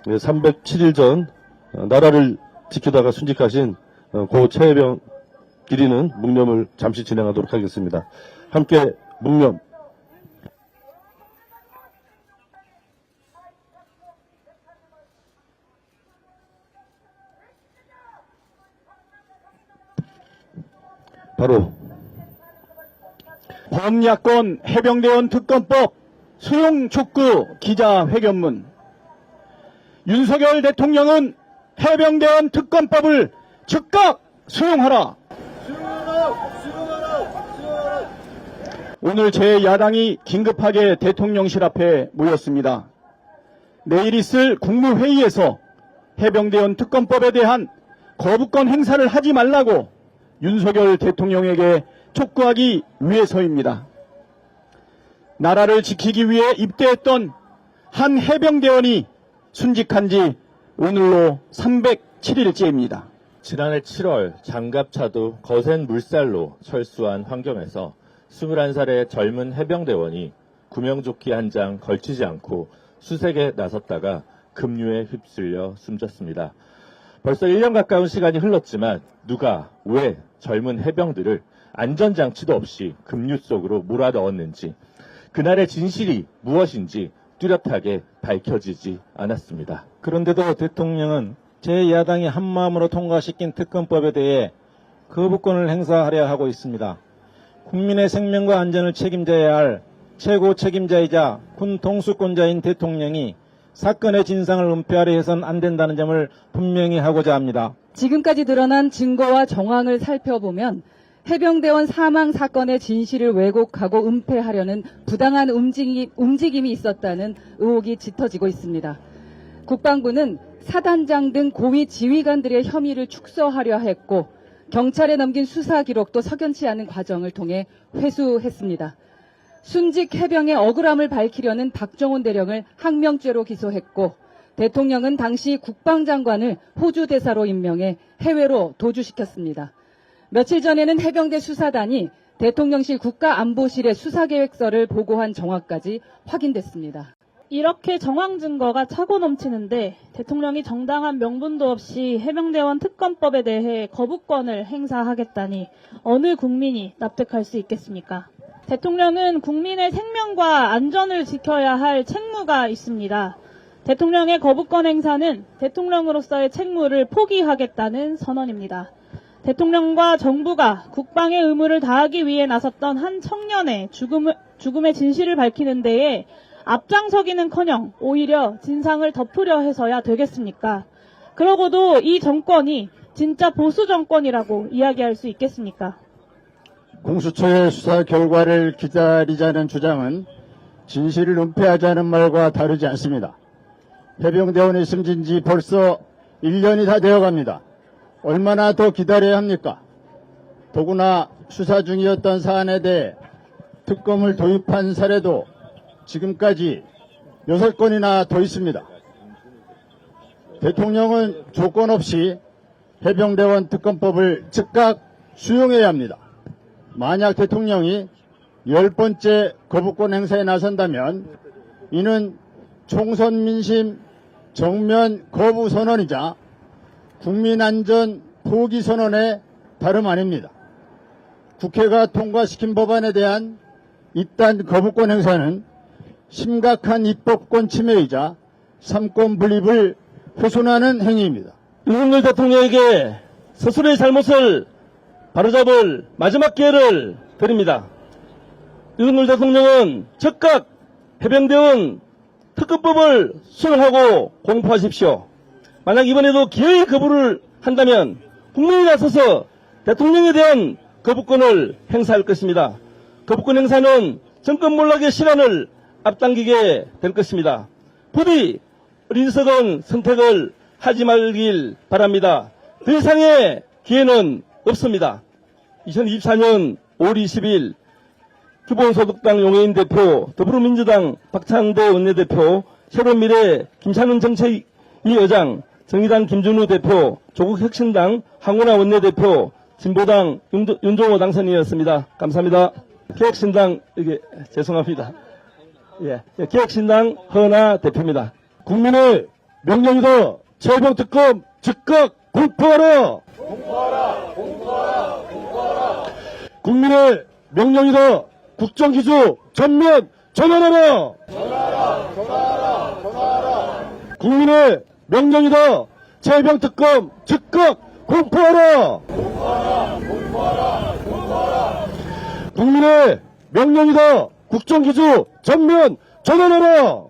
307일 전 나라를 지키다가 순직하신 고 최혜병 기리는 묵념을 잠시 진행하도록 하겠습니다. 함께 묵념. 바로 범야권 해병대원 특검법 수용 촉구 기자회견문. 윤석열 대통령은 해병대원 특검법을 즉각 수용하라. 오늘 제 야당이 긴급하게 대통령실 앞에 모였습니다. 내일 있을 국무회의에서 해병대원 특검법에 대한 거부권 행사를 하지 말라고 윤석열 대통령에게 촉구하기 위해서입니다. 나라를 지키기 위해 입대했던 한 해병대원이 순직한 지 오늘로 307일째입니다. 지난해 7월 장갑차도 거센 물살로 철수한 환경에서 21살의 젊은 해병대원이 구명조끼 한 장 걸치지 않고 수색에 나섰다가 급류에 휩쓸려 숨졌습니다. 벌써 1년 가까운 시간이 흘렀지만 누가 왜 젊은 해병들을 안전장치도 없이 급류 속으로 몰아넣었는지 그날의 진실이 무엇인지 뚜렷하게 밝혀지지 않았습니다. 그런데도 대통령은 제 야당이 한마음으로 통과시킨 특검법에 대해 거부권을 행사하려 하고 있습니다. 국민의 생명과 안전을 책임져야 할 최고 책임자이자 군 동수권자인 대통령이 사건의 진상을 은폐하려 해서는 안 된다는 점을 분명히 하고자 합니다. 지금까지 드러난 증거와 정황을 살펴보면 해병대원 사망 사건의 진실을 왜곡하고 은폐하려는 부당한 움직임이 있었다는 의혹이 짙어지고 있습니다. 국방부는 사단장 등 고위 지휘관들의 혐의를 축소하려 했고 경찰에 넘긴 수사 기록도 석연치 않은 과정을 통해 회수했습니다. 순직 해병의 억울함을 밝히려는 박정훈 대령을 항명죄로 기소했고 대통령은 당시 국방장관을 호주 대사로 임명해 해외로 도주시켰습니다. 며칠 전에는 해병대 수사단이 대통령실 국가안보실의 수사계획서를 보고한 정황까지 확인됐습니다. 이렇게 정황 증거가 차고 넘치는데 대통령이 정당한 명분도 없이 해병대원 특검법에 대해 거부권을 행사하겠다니 어느 국민이 납득할 수 있겠습니까? 대통령은 국민의 생명과 안전을 지켜야 할 책무가 있습니다. 대통령의 거부권 행사는 대통령으로서의 책무를 포기하겠다는 선언입니다. 대통령과 정부가 국방의 의무를 다하기 위해 나섰던 한 청년의 죽음의 진실을 밝히는 데에 앞장서기는커녕 오히려 진상을 덮으려 해서야 되겠습니까? 그러고도 이 정권이 진짜 보수 정권이라고 이야기할 수 있겠습니까? 공수처의 수사 결과를 기다리자는 주장은 진실을 은폐하자는 말과 다르지 않습니다. 해병대원이 숨진 지 벌써 1년이 다 되어갑니다. 얼마나 더 기다려야 합니까? 더구나 수사 중이었던 사안에 대해 특검을 도입한 사례도 지금까지 6건이나 더 있습니다. 대통령은 조건 없이 해병대원 특검법을 즉각 수용해야 합니다. 만약 대통령이 10번째 거부권 행사에 나선다면 이는 총선 민심 정면 거부 선언이자 국민안전 포기 선언의 다름 아닙니다. 국회가 통과시킨 법안에 대한 이딴 거부권 행사는 심각한 입법권 침해이자 삼권 분립을 훼손하는 행위입니다. 윤석열 대통령에게 스스로의 잘못을 바로잡을 마지막 기회를 드립니다. 윤석열 대통령은 즉각 해병대원 특검법을 수용하고 공포하십시오. 만약 이번에도 기회의 거부를 한다면 국민이 나서서 대통령에 대한 거부권을 행사할 것입니다. 거부권 행사는 정권 몰락의 시간을 앞당기게 될 것입니다. 부디 어리석은 선택을 하지 말길 바랍니다. 더 이상의 기회는 없습니다. 2024년 5월 20일 기본소득당 용해인 대표, 더불어민주당 박창대 원내대표, 새로운미래 김찬원 정책위 의장, 정의당 김준우 대표, 조국혁신당 황운하 원내대표, 진보당 윤종호 당선인이었습니다. 감사합니다. 개혁신당, 죄송합니다. 개혁신당 허은하 대표입니다. 국민의 명령이다. 최병특검 즉각 공포하라. 국민의 명령이다. 국정기조 전면 전환하라. 국민의 명령이다. 최병특검 즉각 공포하라. 국민의 명령이다. 국정기조 전면 전환하라.